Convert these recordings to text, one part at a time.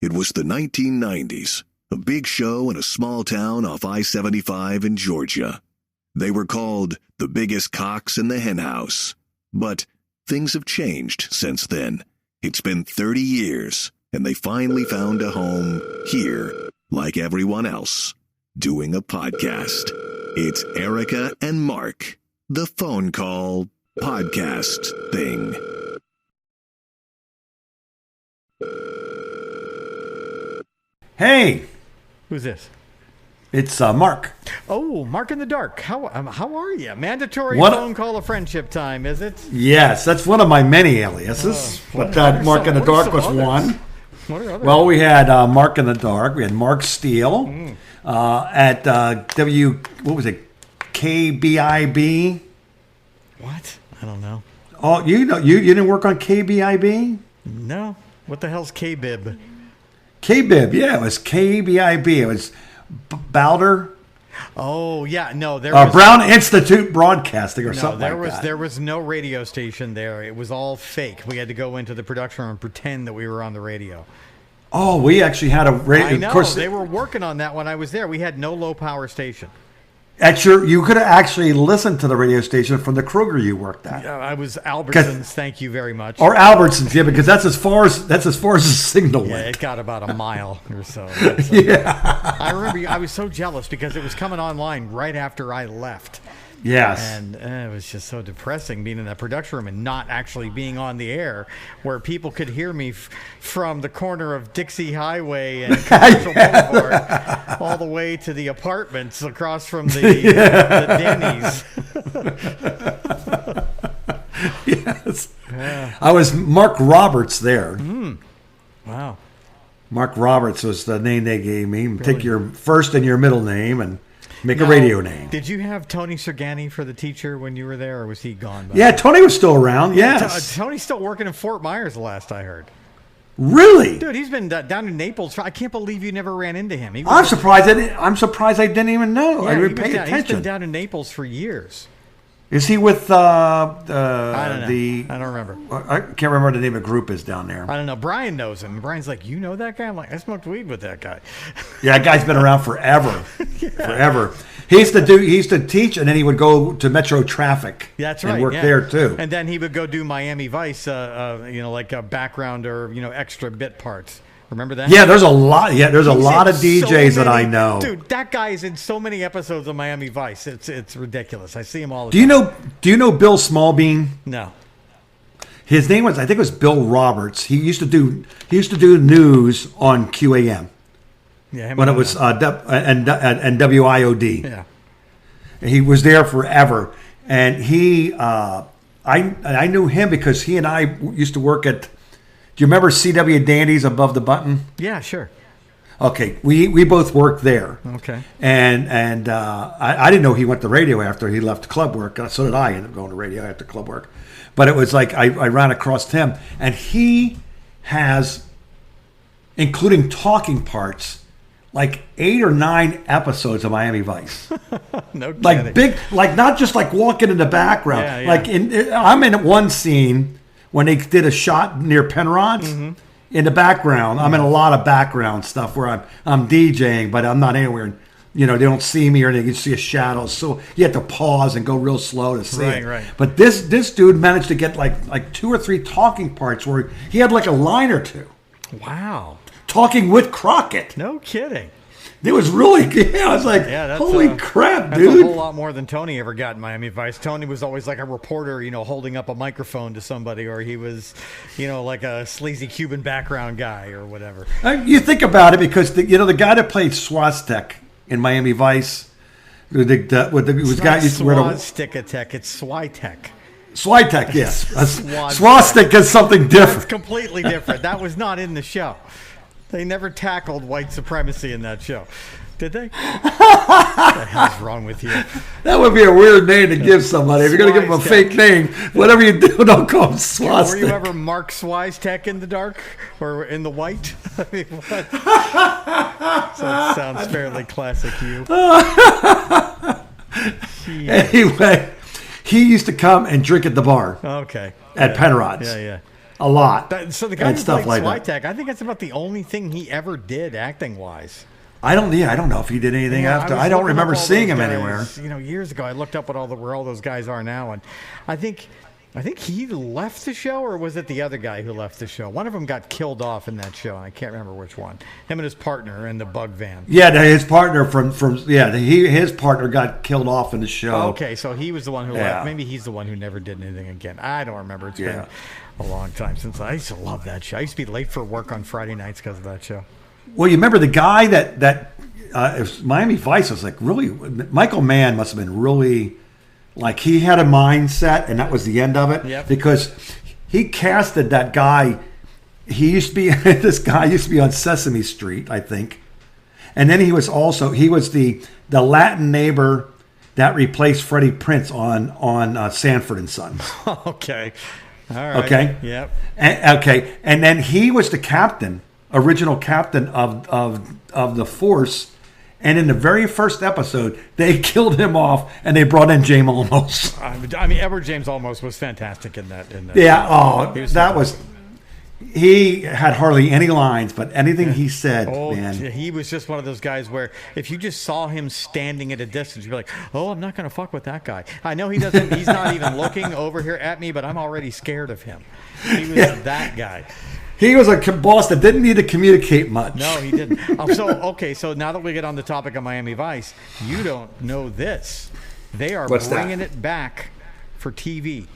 It was the 1990s, a big show in a small town off I-75 in Georgia. They were called the biggest cocks in the henhouse. But things have changed since then. It's been 30 years, and they finally found a home here, like everyone else, doing a podcast. It's Erica and Mark, the phone call podcast thing. Hey, who's this? It's Mark. Oh, Mark in the Dark. How are you? Mandatory phone call of friendship time, is it? Yes, that's one of my many aliases. But Mark in the Dark was one. What are other? Well, we had Mark in the Dark. We had Mark Steele at what was it? KBIB. What? I don't know. Oh, you didn't work on KBIB? No. What the hell's KBIB? KBIB, yeah, it was KBIB. It was Bowder. Oh yeah, no, there was Brown Institute Broadcasting or something like that. There was no radio station there. It was all fake. We had to go into the production room and pretend that we were on the radio. Oh, we actually had a radio. I know. Of course, they were working on that when I was there. We had no low power station. You could have actually listened to the radio station from the Kroger you worked at. I was Albertsons. Thank you very much. Or Albertsons, yeah, because that's as far as the signal went. Yeah, it got about a mile or so. Yeah, I remember. I was so jealous because it was coming online right after I left. Yes, and it was just so depressing being in that production room and not actually being on the air, where people could hear me from the corner of Dixie Highway and Commercial Boulevard all the way to the apartments across from the Denny's. Yes, I was Mark Roberts there. Wow, Mark Roberts was the name they gave me. Really? Take your first and your middle name and make a radio name. Did you have Tony Sergani for the teacher when you were there, or was he gone? Yeah, Tony was still around, yes. Tony's still working in Fort Myers, the last I heard. Really? Dude, he's been down in Naples. I can't believe you never ran into him. I'm surprised I didn't even know. Yeah, I didn't pay attention. He's been down in Naples for years. Is he with I don't know. I don't remember. I can't remember what the name of the group is down there. I don't know. Brian knows him. Brian's like, you know that guy? I'm like, I smoked weed with that guy. Yeah, that guy's been around forever. Yeah. Forever. He used to teach, and then he would go to Metro Traffic. That's right. And work there too. And then he would go do Miami Vice, like a background or extra bit parts. Remember that? Yeah, there's a lot. Yeah, there's a lot of DJs that I know. Dude, that guy is in so many episodes of Miami Vice. It's ridiculous. I see him all the time. Do you know Bill Smallbean? No. His name was, I think it was Bill Roberts. He used to do news on QAM. Yeah, when it was and WIOD. Yeah. He was there forever, and I knew him because he and I used to work at. Do you remember CW Dandy's Above the Button? Yeah, sure. Okay, we both worked there. Okay. And I didn't know he went to radio after he left club work. So did I. Ended up going to radio after club work. But it was like I ran across him, and he has, including talking parts, like 8 or 9 episodes of Miami Vice. No kidding. Like big, like not just like walking in the background. Yeah, yeah. Like I'm in one scene when they did a shot near Penrod's. Mm-hmm. In the background, I'm in a lot of background stuff where I'm DJing, but I'm not anywhere. They don't see me or anything. You see a shadow, so you have to pause and go real slow to see it. Right. But this dude managed to get like 2 or 3 talking parts where he had like a line or two. Wow. Talking with Crockett. No kidding. It was really, I was like, holy crap, dude. That's a whole lot more than Tony ever got in Miami Vice. Tony was always like a reporter, holding up a microphone to somebody, or he was, like a sleazy Cuban background guy or whatever. You think about it because, the guy that played Swastek in Miami Vice, was the guy used to wear the... Swastika-tek, it's Switek. Switek, yes. Swastik is something different. It's completely different. That was not in the show. They never tackled white supremacy in that show. Did they? What the hell's wrong with you? That would be a weird name to give somebody. If you're going to give them a fake name, whatever you do, don't call them Swastik. Were you ever Mark Swistek in the dark or in the white? I mean, what? So it sounds fairly classic you. Anyway, he used to come and drink at the bar. Okay. At Penrod's. Yeah. a lot. So the guy and who stuff played like that. Switek, I think that's about the only thing he ever did acting-wise. I don't know if he did anything after. I don't remember seeing him anywhere. Years ago, I looked up where all those guys are now, and I think he left the show, or was it the other guy who left the show? One of them got killed off in that show, and I can't remember which one. Him and his partner in the bug van. Yeah, his partner his partner got killed off in the show. Okay, so he was the one who left. Maybe he's the one who never did anything again. I don't remember. It's been a long time since I used to love that show. I used to be late for work on Friday nights because of that show. Well, you remember the guy that Miami Vice was like really. Michael Mann must have been really. Like, he had a mindset, and that was the end of it. Yep. Because he casted that guy. This guy used to be on Sesame Street, I think. And then he was the Latin neighbor that replaced Freddie Prinze on Sanford and Son. Okay. All right. Okay. Yep. And then he was the original captain of the Force. And in the very first episode, they killed him off, and they brought in James Olmos. I mean, Edward James Olmos was fantastic in that. He had hardly any lines, but anything he said, man. He was just one of those guys where if you just saw him standing at a distance, you'd be like, oh, I'm not going to fuck with that guy. I know he's not even looking over here at me, but I'm already scared of him. He was that guy. He was a boss that didn't need to communicate much. No, he didn't. So now that we get on the topic of Miami Vice, you don't know this. They are bringing it back for TV.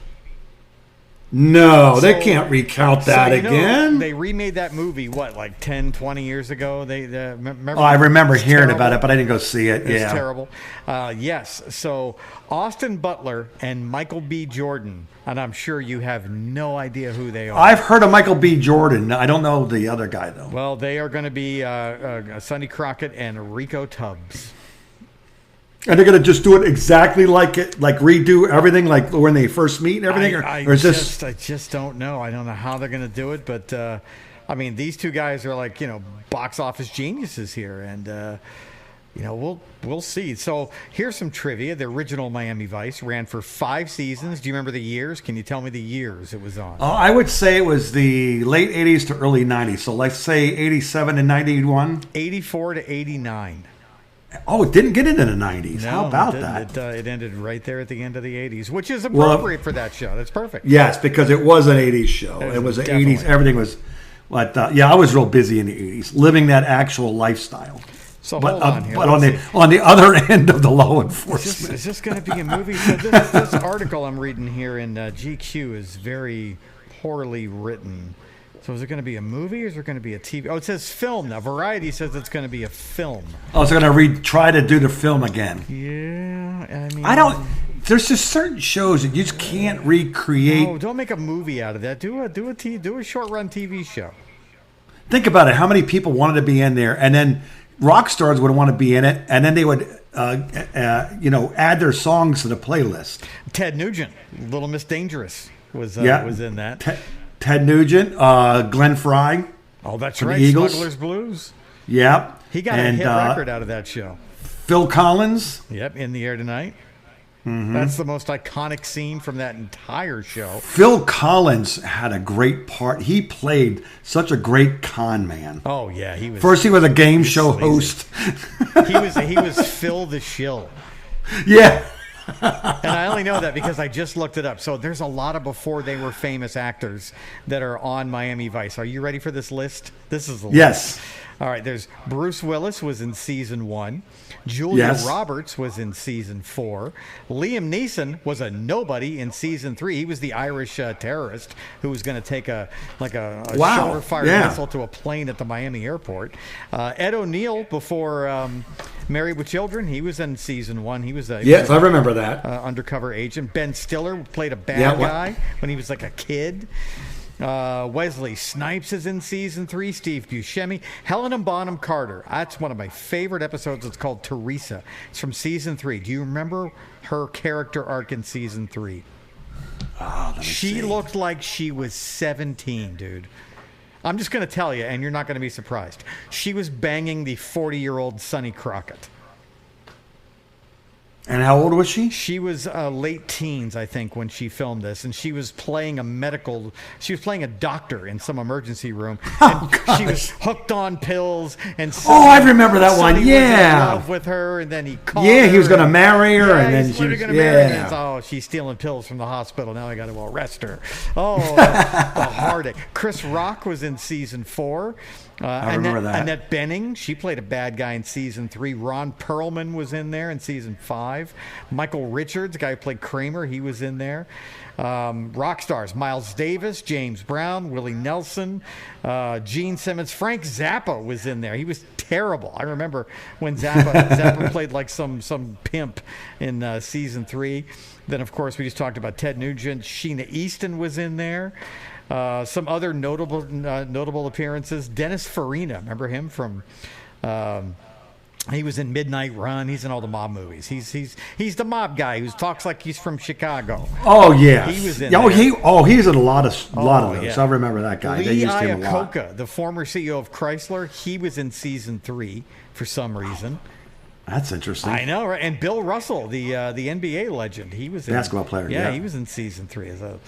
No, they can't recount that again. They remade that movie, like 10, 20 years ago? Remember I remember hearing about it, but I didn't go see it. It's terrible. Yes. So Austin Butler and Michael B. Jordan, and I'm sure you have no idea who they are. I've heard of Michael B. Jordan. I don't know the other guy, though. Well, they are going to be Sonny Crockett and Rico Tubbs. And they're going to just do it exactly like it, like redo everything, like when they first meet and everything? I just don't know. I don't know how they're going to do it, but I mean, these two guys are like, box office geniuses here, and we'll see. So here's some trivia. The original Miami Vice ran for 5 seasons. Do you remember the years? Can you tell me the years it was on? I would say it was the late 80s to early 90s. So let's say 87 and 91. 84 to 89. Oh, it didn't get into the 90s. No, how about that? It ended right there at the end of the 80s, which is appropriate for that show. That's perfect. Yes, because it was an 80s show. It was the 80s. Everything was... But I was real busy in the 80s, living that actual lifestyle. So hold on here. But on the other end of the law enforcement. Is this going to be a movie? So this article I'm reading here in GQ is very poorly written. So is it going to be a movie or is it going to be a TV? Oh, it says film now. Variety says it's going to be a film. Oh, it's going to try to do the film again. Yeah, I mean... There's just certain shows that you just can't recreate. No, don't make a movie out of that. Do a short-run TV show. Think about it. How many people wanted to be in there, and then rock stars would want to be in it, and then they would, add their songs to the playlist. Ted Nugent, Little Miss Dangerous, was in that. Ted Nugent, Glenn Frey. Oh, that's right. Eagles. Smugglers Blues. Yep. He got a hit record out of that show. Phil Collins. Yep, In the Air Tonight. Mm-hmm. That's the most iconic scene from that entire show. Phil Collins had a great part. He played such a great con man. Oh yeah, he was. First, he was a game show host. He was Phil the Shill. Yeah. And I only know that because I just looked it up. So there's a lot of before they were famous actors that are on Miami Vice. Are you ready for this list? This is the list. Yes. All right, there's Bruce Willis was in season 1. Julia Roberts was in season 4. Liam Neeson was a nobody in season 3. He was the Irish terrorist who was going to take a shoulder-fired missile to a plane at the Miami airport. Ed O'Neill, before Married with Children, he was in season 1. He was I remember that. Undercover agent. Ben Stiller played a bad guy when he was like a kid. Wesley Snipes is in season 3. Steve Buscemi. Helena Bonham Carter. That's one of my favorite episodes. It's called Teresa. It's from season 3. Do you remember her character arc in season 3? She looked like she was 17, dude. I'm just going to tell you, and you're not going to be surprised. She was banging the 40-year-old Sonny Crockett. And how old was she? She was late teens, I think, when she filmed this, and she was playing a doctor in some emergency room. And she was hooked on pills, and I remember that one. Was in love with her, and then he called her. He was going to marry her, and then she was marry her. She's stealing pills from the hospital. Now I got to arrest her. The heartache. Chris Rock was in season 4. I remember that. Annette Bening, she played a bad guy in season 3. Ron Perlman was in there in season 5. Michael Richards, the guy who played Kramer, he was in there. Rock stars: Miles Davis, James Brown, Willie Nelson, Gene Simmons. Frank Zappa was in there. He was terrible. I remember when Zappa played like some pimp in season 3. Then, of course, we just talked about Ted Nugent. Sheena Easton was in there. Some other notable appearances. Dennis Farina, remember him from? He was in Midnight Run. He's in all the mob movies. He's the mob guy who talks like he's from Chicago. Oh yeah, he was in. He's in a lot of those. Yeah. I remember that guy. Lee Iacocca, the former CEO of Chrysler, he was in season 3 for some reason. That's interesting. I know, right? And Bill Russell, the NBA legend, he was basketball player. Yeah, he was in season 3 as a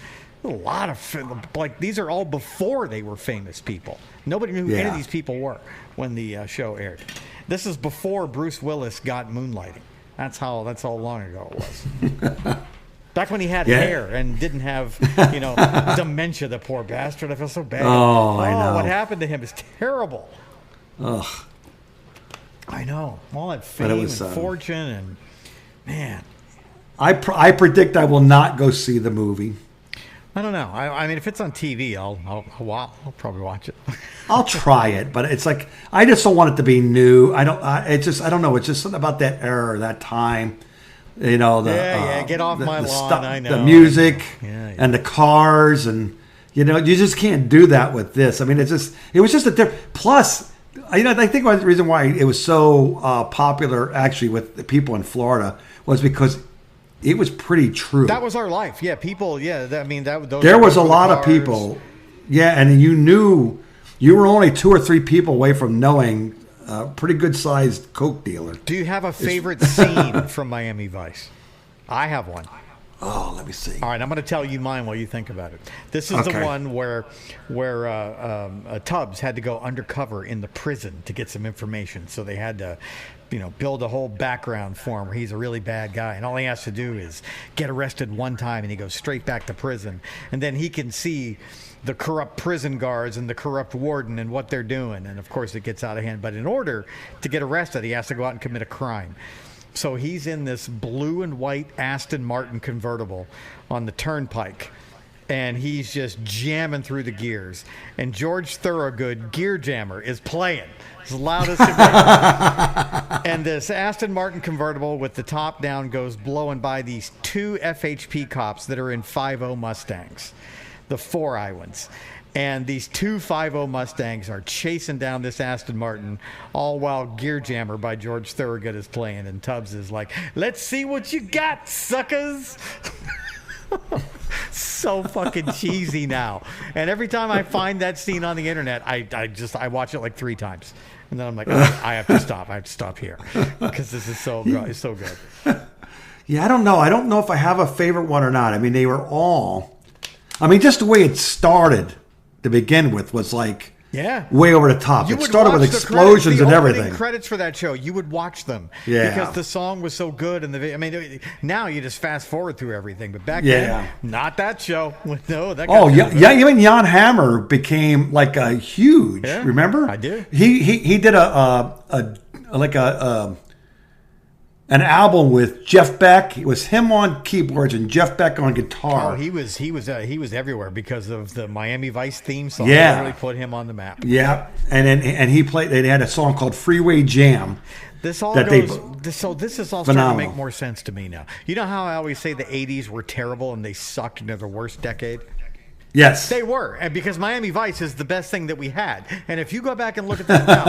lot of these are all before they were famous people. Nobody knew who any of these people were when the show aired. This is before Bruce Willis got moonlighting. That's how long ago it was. Back when he had hair and didn't have dementia. The poor bastard. I feel so bad. I know. What happened to him is terrible. Ugh. I know. All that fame and fortune and man. I predict I will not go see the movie. I don't know. I mean, if it's on TV, I'll probably watch it. I'll try it, but it's like I just don't want it to be new. I don't know. It's just something about that era, that time. Get off my lawn. I know the music and the cars, and you just can't do that with this. I mean, it was just a different. Plus, I think the reason why it was so popular actually with the people in Florida was because it was pretty true. That was our life. Yeah, people. Yeah, there was a lot of people. Yeah, and you knew you were only 2 or 3 people away from knowing a pretty good sized coke dealer. Do you have a favorite scene from Miami Vice? I have one. Oh, let me see. All right, I'm going to tell you mine while you think about it. This is the one where Tubbs had to go undercover in the prison to get some information. So they had to, build a whole background for him where he's a really bad guy. And all he has to do is get arrested one time and he goes straight back to prison. And then he can see the corrupt prison guards and the corrupt warden and what they're doing. And, of course, it gets out of hand. But in order to get arrested, he has to go out and commit a crime. So he's in this blue and white Aston Martin convertible on the turnpike, and he's just jamming through the gears. And George Thorogood, Gear Jammer, is playing as loud as it And this Aston Martin convertible with the top down goes blowing by these 2 FHP cops that are in 5.0 Mustangs, the 4i ones. And these 2 5.0 Mustangs are chasing down this Aston Martin, all while Gear Jammer by George Thorogood is playing. And Tubbs is like, "Let's see what you got, suckers." So fucking cheesy now. And every time I find that scene on the internet, I watch it like 3 times. And then I'm like, I have to stop. I have to stop here because this is so good. Yeah, I don't know. I don't know if I have a favorite one or not. I mean, they were all. I mean, just the way it started to begin with was like way over the top. It started with explosions and everything. Credits for that show, you would watch them because the song was so good. And now you just fast forward through everything, but back then, not that show. No, that. Even Jan Hammer became like a huge. Yeah, remember? I do. He did an album with Jeff Beck. It was him on keyboards and Jeff Beck on guitar. Oh, he was everywhere because of the Miami Vice theme song. Yeah, they really put him on the map. Yeah, and he played. They had a song called Freeway Jam. This is all starting to make more sense to me now. You know how I always say the '80s were terrible and they sucked and they're the worst decade. Yes, they were, and because Miami Vice is the best thing that we had. And if you go back and look at that now,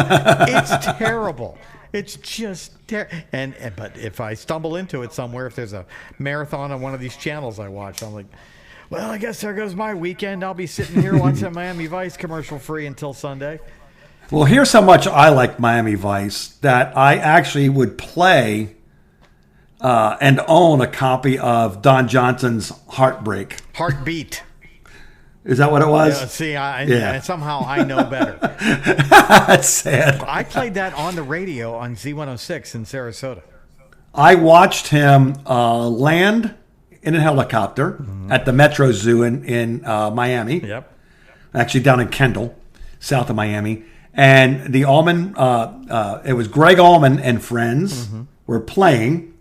it's terrible. It's just but if I stumble into it somewhere, if there's a marathon on one of these channels I watch, I'm like, well, I guess there goes my weekend. I'll be sitting here watching Miami Vice commercial free until Sunday. Well, here's how much I like Miami Vice that I actually would play and own a copy of Don Johnson's Heartbreak. Heartbeat. Is that what it was? See, somehow I know better. That's sad. I played that on the radio on Z106 in Sarasota. I watched him land in a helicopter at the Metro Zoo in Miami. Yep. Actually, down in Kendall, south of Miami. And the Allman, it was Greg Allman and friends were playing,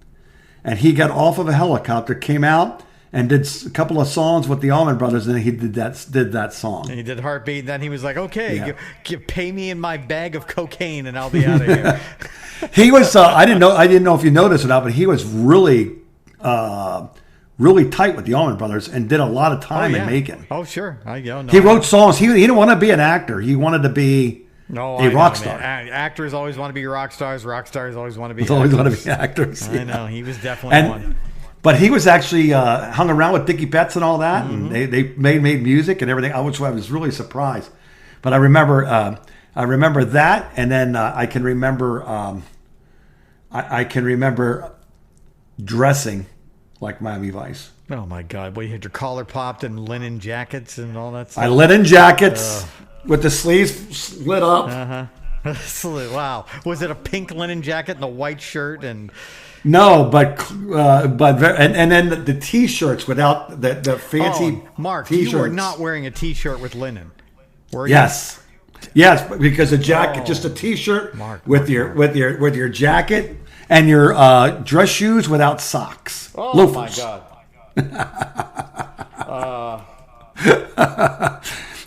and he got off of a helicopter, came out, and did a couple of songs with the Allman Brothers, and he did that song. And he did Heartbeat, and then he was like, okay, pay me in my bag of cocaine, and I'll be out of here. He was, I didn't know if you noticed or not, but he was really tight with the Allman Brothers and did a lot of time in Macon. Oh, sure. He wrote songs. He didn't want to be an actor. He wanted to be a rock star. Actors always want to be rock stars. Rock stars always want to be actors. Always want to be actors. I know. He was definitely one. But he was actually hung around with Dickie Betts and all that, and they made music and everything. I was really surprised. But I remember that, and then I can remember dressing like Miami Vice. Oh my God! Well, you had your collar popped and linen jackets and all that stuff. Linen jackets with the sleeves slit up. Wow! Was it a pink linen jacket and a white shirt and? No, but then the T-shirts without the fancy. Mark, T-shirts. You were not wearing a T-shirt with linen, were you? Yes, because a jacket, just a T-shirt with your jacket and your dress shoes without socks. Oh Loafers. My God!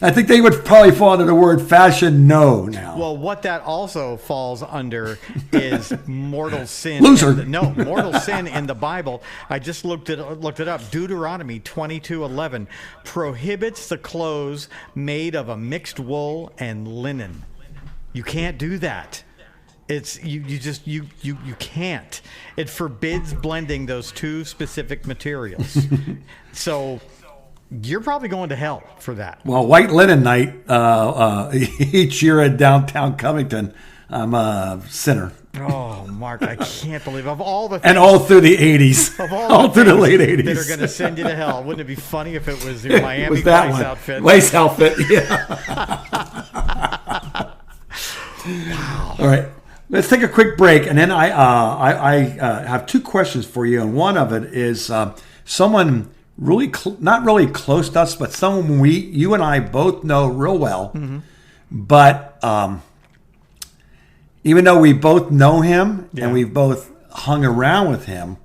I think they would probably fall under the word fashion now. Well, what that also falls under is mortal sin. Loser. Mortal sin in the Bible. I just looked it up. Deuteronomy 22:11 prohibits the clothes made of a mixed wool and linen. You can't do that. It's you can't. It forbids blending those two specific materials. So you're probably going to hell for that. Well, White Linen Night each year at downtown Covington, I'm a sinner. Oh, Mark, I can't believe of all the things, and all through the 80s, all through the late 80s that are going to send you to hell. Wouldn't it be funny if it was your Miami Vice outfit? Vice outfit, yeah. Wow. All right. Let's take a quick break, and then I have two questions for you, and one of it is someone really not really close to us, but someone you and I both know real well. But even though we both know him and we've both hung around with him,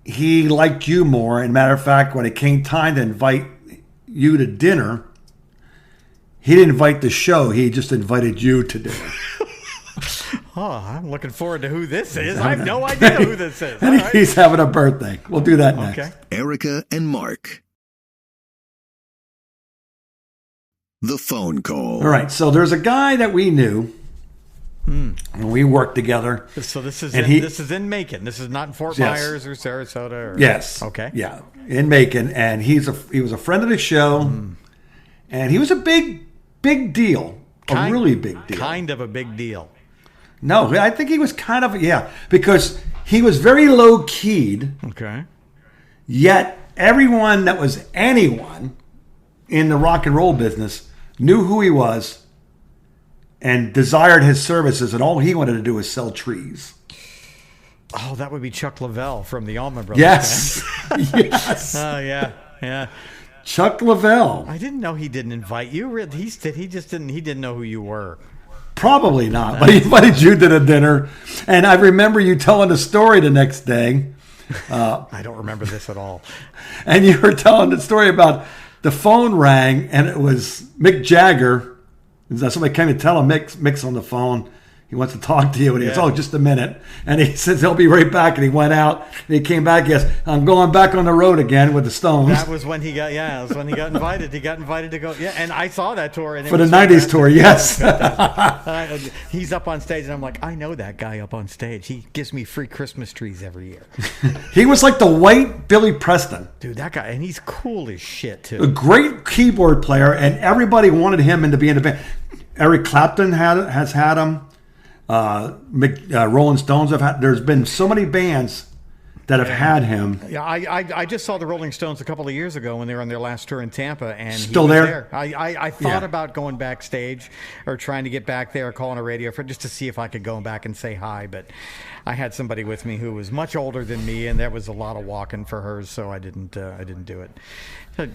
he liked you more. And matter of fact, when it came time to invite you to dinner, he didn't invite the show. He just invited you to dinner. Oh, I'm looking forward to who this is. I have no idea who this is. And he's having a birthday. We'll do that next. Okay. Erica and Mark. The phone call. All right. So there's a guy that we knew, and we worked together. So this is this is in Macon. This is not in Fort Myers or Sarasota. Yes. Okay. Yeah, in Macon, and he was a friend of the show, and he was a big deal. A really big deal. Kind of a big deal. No, I think he was kind of, because he was very low-keyed. Okay. Yet everyone that was anyone in the rock and roll business knew who he was and desired his services, and all he wanted to do was sell trees. Oh, that would be Chuck Leavell from the Allman Brothers. Yes. Yes. Oh, yeah. Chuck Leavell. I didn't know he didn't invite you. He didn't know who you were. Probably not, but he invited you to the dinner. And I remember you telling the story the next day. I don't remember this at all. And you were telling the story about the phone rang, and it was Mick Jagger. Somebody came to tell him Mick's on the phone. He wants to talk to you. And he goes, just a minute. And he says, he'll be right back. And he went out. And he came back. Yes, I'm going back on the road again with the Stones. That was when he got invited. He got invited to go. Yeah, and I saw that tour. And for the 90s tour, yes. He's up on stage. And I'm like, I know that guy up on stage. He gives me free Christmas trees every year. He was like the white Billy Preston. Dude, that guy. And he's cool as shit, too. A great keyboard player. And everybody wanted him to be in the band. Eric Clapton has had him. Rolling Stones have had. There's been so many bands that have had him. Yeah, I just saw the Rolling Stones a couple of years ago when they were on their last tour in Tampa, and Still he was there? I thought about going backstage or trying to get back there, calling a radio for just to see if I could go back and say hi, but I had somebody with me who was much older than me, and that was a lot of walking for her, so I didn't do it.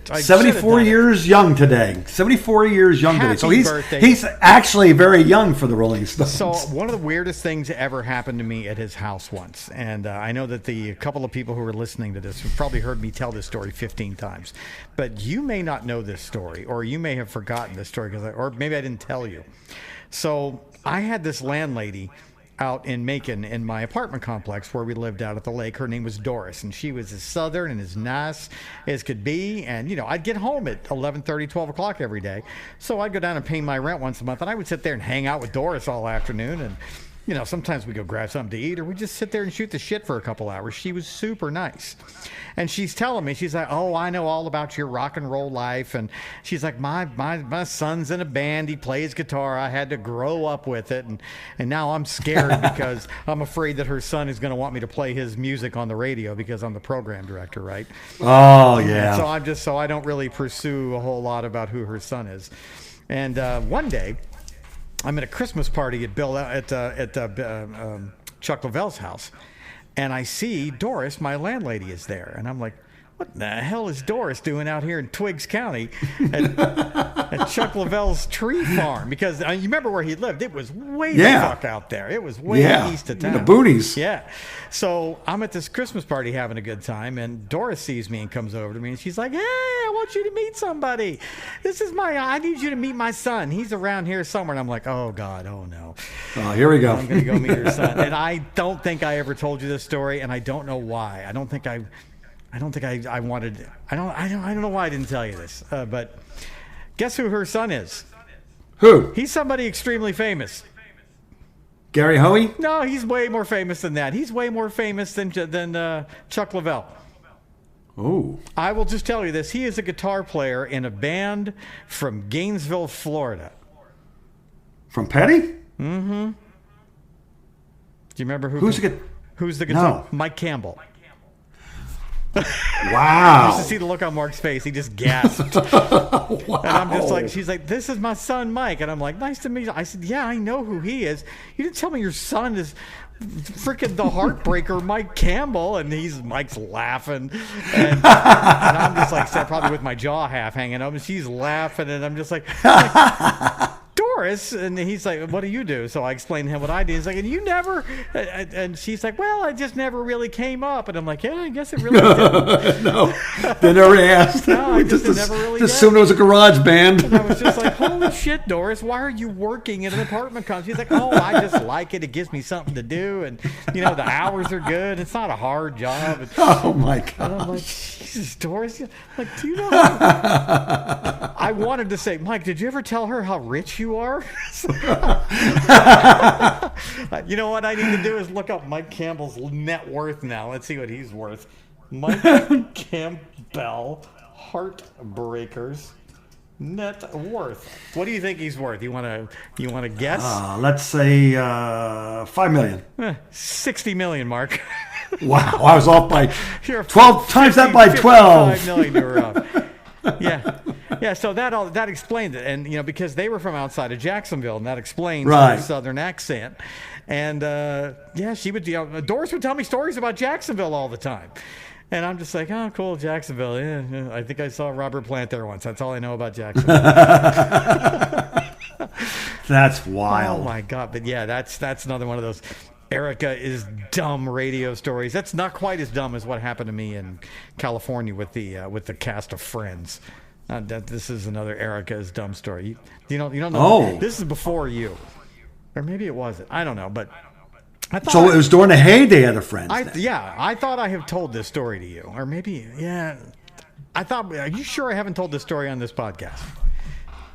I 74 years young today. 74 years young today. So birthday. he's actually very young for the Rolling Stones. So one of the weirdest things ever happened to me at his house once, and I know that a couple of people who are listening to this have probably heard me tell this story 15 times, but you may not know this story, or you may have forgotten this story, or maybe I didn't tell you. So I had this landlady out in Macon in my apartment complex where we lived out at the lake. Her name was Doris, and she was as southern and as nice as could be. And, I'd get home at 11:30, 12 o'clock every day. So I'd go down and pay my rent once a month, and I would sit there and hang out with Doris all afternoon. And, sometimes we go grab something to eat, or we just sit there and shoot the shit for a couple hours. She was super nice. And she's telling me, she's like, oh, I know all about your rock and roll life. And she's like, my son's in a band. He plays guitar. I had to grow up with it. And now I'm scared because I'm afraid that her son is going to want me to play his music on the radio because I'm the program director, right? Oh, yeah. And so I don't really pursue a whole lot about who her son is. And one day, I'm at a Christmas party at Chuck Leavell's house, and I see Doris, my landlady, is there, and I'm like, what the hell is Doris doing out here in Twiggs County at Chuck Leavell's tree farm? Because you remember where he lived. It was way the fuck out there. It was way east of town. In the boonies. Yeah. So I'm at this Christmas party having a good time, and Doris sees me and comes over to me, and she's like, hey, I want you to meet somebody. I need you to meet my son. He's around here somewhere. And I'm like, oh, God, oh, no. Oh, here we go. I'm going to go meet her son. And I don't think I ever told you this story, and I don't know why. I don't think I wanted. I don't know why I didn't tell you this. But guess who her son is? Who? He's somebody extremely famous. Gary Hoey? No, he's way more famous than that. He's way more famous than Chuck Leavell. Oh. I will just tell you this. He is a guitar player in a band from Gainesville, Florida. From Petty? Mm-hmm. Do you remember who's the guitar? No. Mike Campbell. Wow. Just to see the look on Mark's face, he just gasped. Wow. And I'm just like, she's like, this is my son, Mike. And I'm like, nice to meet you. I said, yeah, I know who he is. You didn't tell me your son is freaking the heartbreaker, Mike Campbell. And Mike's laughing. And I'm just like, probably with my jaw half hanging up. And she's laughing. And I'm just like Doris, and he's like, what do you do? So I explained to him what I did. He's like, and you never, and she's like, well, I just never really came up. And I'm like, yeah, I guess it really didn't. No, they never asked. No, I just never really just assumed it was a garage band. And I was just like, holy shit, Doris, why are you working in an apartment complex? She's like, oh, I just like it. It gives me something to do. And, the hours are good. It's not a hard job. And, oh, my God. And I'm like, Jesus, Doris. Like, do you know how... I wanted to say, Mike, did you ever tell her how rich you are? You know what I need to do is look up Mike Campbell's net worth now. Let's see what he's worth. Mike Campbell, Heartbreakers, net worth. What do you think he's worth? You want to guess? Let's say $5 million. 60 million, Mark. Wow, I was off by 12 times that by 12. 5 million you were off. Yeah. So that explained it, and because they were from outside of Jacksonville, and that explains her southern accent. And she would. Doris would tell me stories about Jacksonville all the time, and I'm just like, oh, cool, Jacksonville. Yeah, I think I saw Robert Plant there once. That's all I know about Jacksonville. That's wild. Oh my God! But yeah, that's another one of those. Erica is dumb radio stories. That's not quite as dumb as what happened to me in California with the cast of Friends. This is another Erica is dumb story. You don't know. Oh. This is before you, or maybe it wasn't. I don't know, but I thought so. It was during the heyday of the Friends. I thought I have told this story to you, or maybe I thought. Are you sure I haven't told this story on this podcast?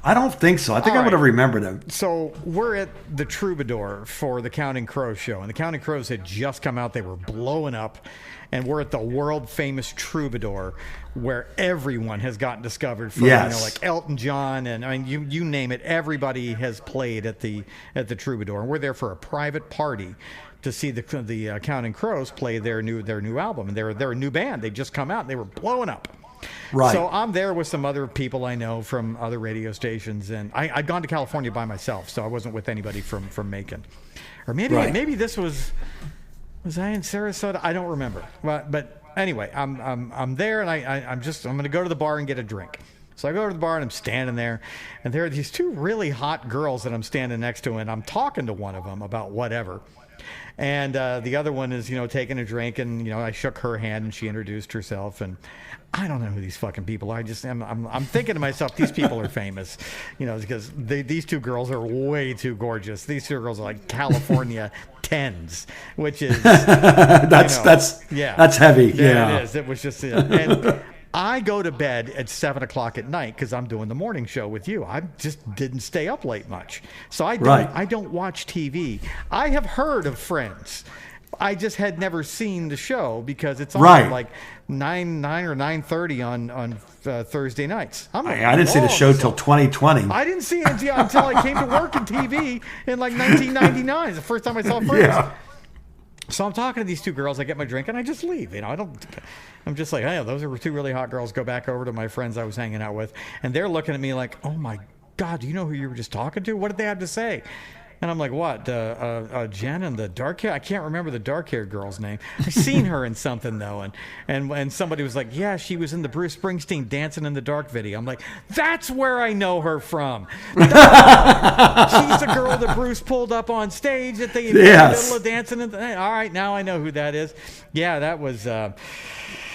I don't think so. I think I would have remembered him. So we're at the Troubadour for the Counting Crows show, and the Counting Crows had just come out. They were blowing up, and we're at the world famous Troubadour, where everyone has gotten discovered from, like Elton John, and I mean, you name it. Everybody has played at the Troubadour, and we're there for a private party to see the Counting Crows play their new album, and they're a new band. They just come out, and they were blowing up. Right. So I'm there with some other people I know from other radio stations, and I'd gone to California by myself, so I wasn't with anybody from Macon, or maybe this was I in Sarasota? I don't remember. But anyway, I'm there, and I'm going to go to the bar and get a drink. So I go to the bar and I'm standing there, and there are these two really hot girls that I'm standing next to, and I'm talking to one of them about whatever. And the other one is, taking a drink, and, I shook her hand, and she introduced herself, and I don't know who these fucking people are. I'm thinking to myself, these people are famous, because these two girls are way too gorgeous. These two girls are like California 10s, which is that's heavy. Yeah, it is. It was just and I go to bed at 7 o'clock at night because I'm doing the morning show with you. I just didn't stay up late much, so I don't watch TV. I have heard of Friends. I just had never seen the show because it's on like 9 or 9:30 on Thursday nights. I didn't see the show till 2020. I didn't see it until I came to work in TV in like 1999. It's the first time I saw Friends. Yeah. So I'm talking to these two girls. I get my drink and I just leave. I'm just like, hey, those are two really hot girls. Go back over to my friends I was hanging out with, and they're looking at me like, oh my God, do you know who you were just talking to? What did they have to say? And I'm like, what? Jen and the dark hair? I can't remember the dark haired girl's name. I seen her in something though, and somebody was like, yeah, she was in the Bruce Springsteen Dancing in the Dark video. I'm like, that's where I know her from. She's the girl that Bruce pulled up on stage at the middle of Dancing in the. All right, now I know who that is. Yeah, that was. And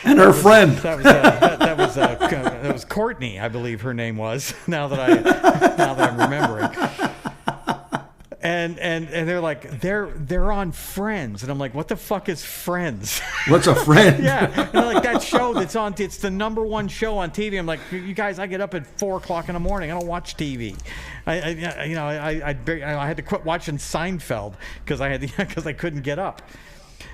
her friend. That was Courtney, I believe her name was. Now that I'm remembering. And they're like, they're on Friends, and I'm like, what the fuck is Friends? What's a friend? Yeah, and they're like, that show that's on, it's the #1 show on TV. I'm like, you guys, I get up at 4 o'clock in the morning. I don't watch TV. I had to quit watching Seinfeld because I couldn't get up.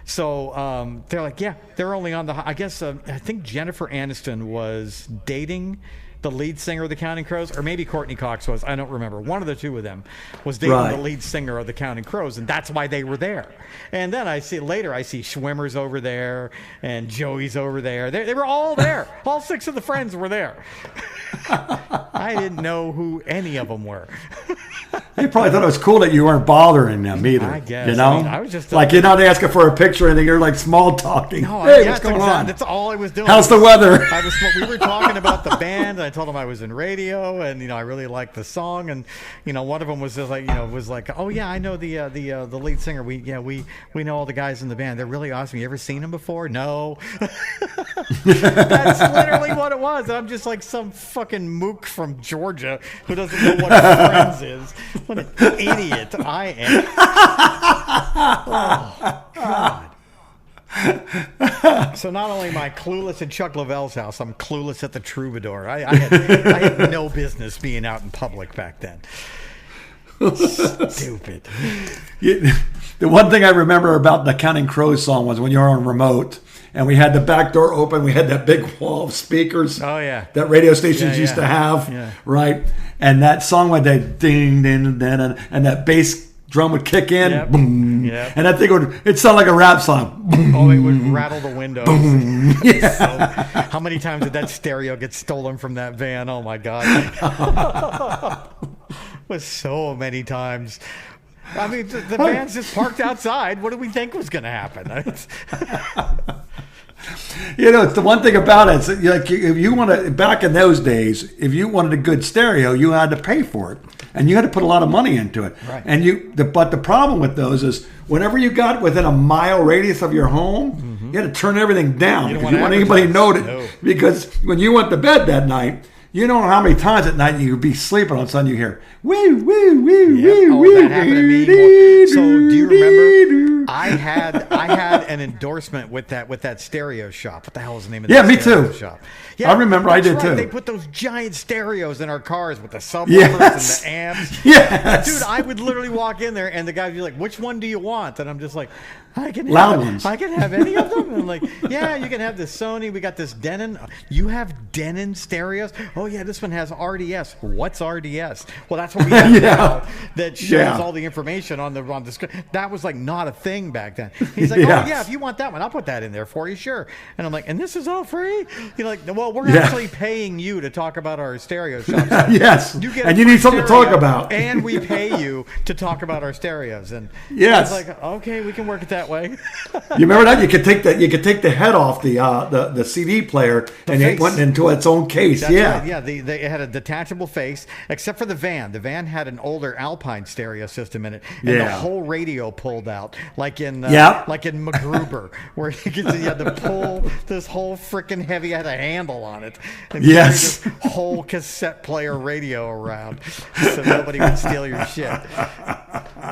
So they're like, yeah, they're only on I guess I think Jennifer Aniston was dating the lead singer of the Counting Crows, or maybe Courtney Cox was. I don't remember. One of the two of them was dating the lead singer of the Counting Crows, and that's why they were there. And then I see Schwimmer's over there, and Joey's over there. They were all there. All 6 of the friends were there. I didn't know who any of them were. They probably thought it was cool that you weren't bothering them either. I guess. I was just like, you're not asking for a picture or anything. You're like small talking. No, what's going on? That's all I was doing. How's the weather? We were talking about the band, and I told them I was in radio, and I really liked the song, and one of them was just like, oh yeah, I know the lead singer. We know all the guys in the band. They're really awesome. You ever seen them before? No. That's literally what it was. I'm just like some fucking mook from Georgia who doesn't know what Friends is. What an idiot I am. Oh, God. So not only am I clueless at Chuck Leavell's house, I'm clueless at the Troubadour. I had no business being out in public back then. Stupid. The one thing I remember about the Counting Crows song was when you were on remote, and we had the back door open. We had that big wall of speakers. Oh, yeah. That radio stations used to have, right? And that song went that ding, ding, ding, and that bass drum would kick in. Boom. Yep. And that thing it sounded like a rap song. Boom. Oh, it would rattle the windows. Boom. Yeah. So, how many times did that stereo get stolen from that van? Oh, my God. It was so many times. I mean, the van's just parked outside. What did we think was going to happen? It's the one thing about it. It's like, if you want to, back in those days, if you wanted a good stereo, you had to pay for it, and you had to put a lot of money into it. Right. And but the problem with those is, whenever you got within a mile radius of your home, you had to turn everything down. You didn't want anybody to know it. No. Because when you went to bed that night, you don't know how many times at night you'd be sleeping, all of a sudden you hear, woo, woo, woo, woo, woo. That happened to me. So do you remember, had an endorsement with that stereo shop. What the hell is the name of Yeah, that me stereo too. shop? I remember I did right. too. They put those giant stereos in our cars with the subwoofers Yes. and the amps. Yes. Dude, I would literally walk in there and the guy would be like, "Which one do you want?" And I'm just like, I can have any of them. And I'm like, yeah, you can have this Sony. We got this Denon. You have Denon stereos? Oh yeah, this one has RDS. What's RDS? Well, that's what we have now that shows all the information on the screen. That was like not a thing back then. He's like, oh yeah, if you want that one, I'll put that in there for you, sure. And I'm like, and this is all free? You're like, well, we're actually paying you to talk about our stereo shops. So yes, you need something to talk about, and we pay you to talk about our stereos. And yes, I was like, okay, we can work it that way. You remember that? You could take the head off the CD player and it went into its own case. That's right. Yeah, they had a detachable face, except for the van. The van had an older Alpine stereo system in it, and the whole radio pulled out, like in MacGruber, where you had to pull this whole freaking heavy, had a handle on it, and carry this whole cassette player radio around, so nobody would steal your shit.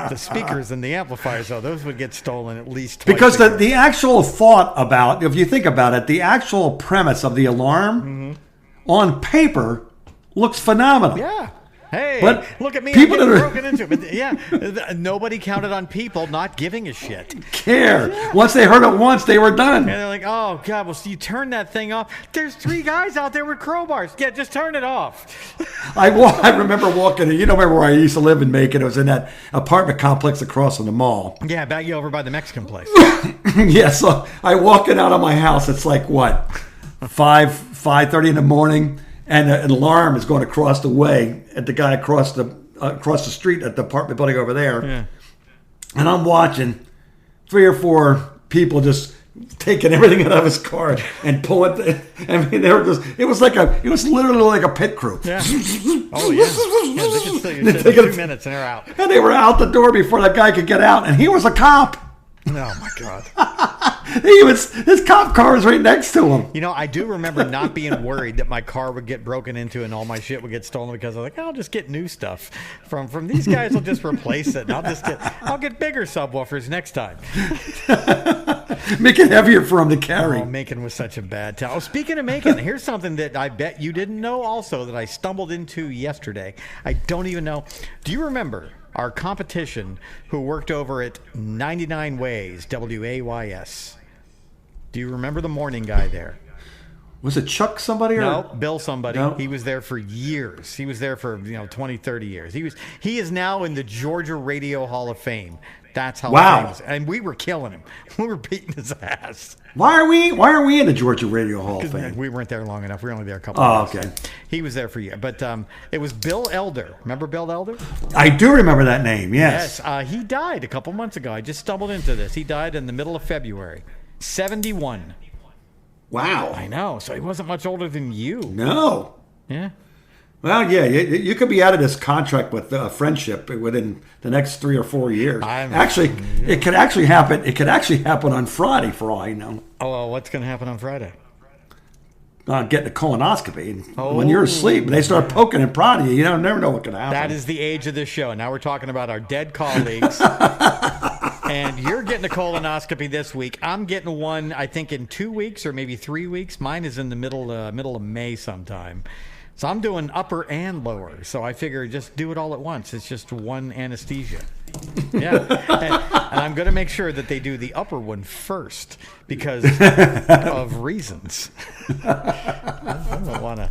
The speakers and the amplifiers, though, those would get stolen at least twice. Because the actual thought about, if you think about it, the actual premise of the alarm on paper looks phenomenal. Yeah. Hey, but look at me, I'm getting broken into. But nobody counted on people not giving a shit. Care. Yeah. Once they heard it once, they were done. And they're like, oh, God, well, so you turn that thing off. There's 3 guys out there with crowbars. Yeah, just turn it off. I remember walking, you don't remember where I used to live in Macon. It was in that apartment complex across from the mall. Yeah, back over by the Mexican place. Yeah, so I walking out of my house. It's like, what, 5:30 in the morning? And an alarm is going across the way at the guy across the street at the apartment building over there. Yeah. And I'm watching 3 or 4 people just taking everything out of his car and pulling. I mean, they were just. It was literally like a pit crew. Yeah. Oh yeah. They could still in 2 minutes and they're out. And they were out the door before that guy could get out, and he was a cop. Oh my God. His cop car was right next to him. You know, I do remember not being worried that my car would get broken into and all my shit would get stolen, because I was like, I'll just get new stuff from these guys. Will just replace it, and I'll get bigger subwoofers next time. Make it heavier for him to carry. Oh, Macon was such a bad town. Oh, speaking of Macon, here's something that I bet you didn't know also that I stumbled into yesterday. I don't even know. Do you remember our competition who worked over at 99 Ways, WAYS? Do you remember the morning guy there? Was it Chuck somebody? No, Bill somebody. No? He was there for years. He was there for 20, 30 years. He is now in the Georgia Radio Hall of Fame. That's how famous. And we were killing him. We were beating his ass. Why are we in the Georgia Radio Hall of Fame? We weren't there long enough. We were only there a couple of years. Okay. He was there for a year. But it was Bill Elder. Remember Bill Elder? I do remember that name, yes. Yes. He died a couple months ago. I just stumbled into this. He died in the middle of February. 71. Wow. I know. So he wasn't much older than you. No. Yeah. Well, yeah, you could be out of this contract with friendship within the next 3 or 4 years. It could actually happen. It could actually happen on Friday, for all I know. Oh, well, what's going to happen on Friday? Getting a colonoscopy. When you're asleep and they start poking and prodding you, you don't never know what can happen. That is the age of this show. Now we're talking about our dead colleagues. And you're getting a colonoscopy this week. I'm getting one, I think, in 2 weeks or maybe 3 weeks. Mine is in the middle of May sometime. So I'm doing upper and lower. So I figure just do it all at once. It's just one anesthesia. Yeah. And I'm going to make sure that they do the upper one first because of reasons. I don't want to.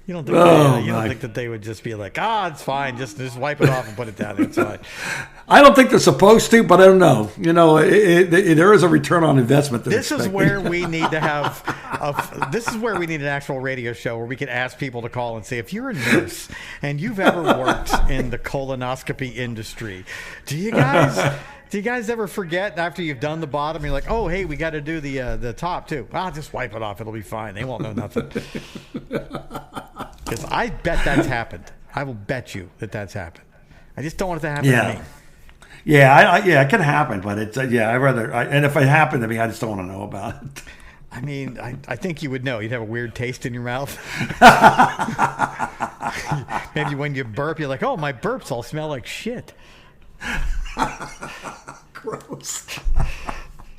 You don't think that they would just be like, it's fine, just wipe it off and put it down. It's fine. I don't think they're supposed to, but I don't know. There is a return on investment. This is where we need to have. This is where we need an actual radio show where we can ask people to call and say, if you're a nurse and you've ever worked in the colonoscopy industry, do you guys ever forget after you've done the bottom? You're like, oh, hey, we got to do the top too. I'll just wipe it off. It'll be fine. They won't know nothing. Because I bet that's happened. I will bet you that's happened. I just don't want it to happen to me. Yeah, it can happen, but it's I'd rather. And if it happened to me, I just don't want to know about it. I mean, I think you would know. You'd have a weird taste in your mouth. Maybe when you burp, you're like, oh, my burps all smell like shit. Gross.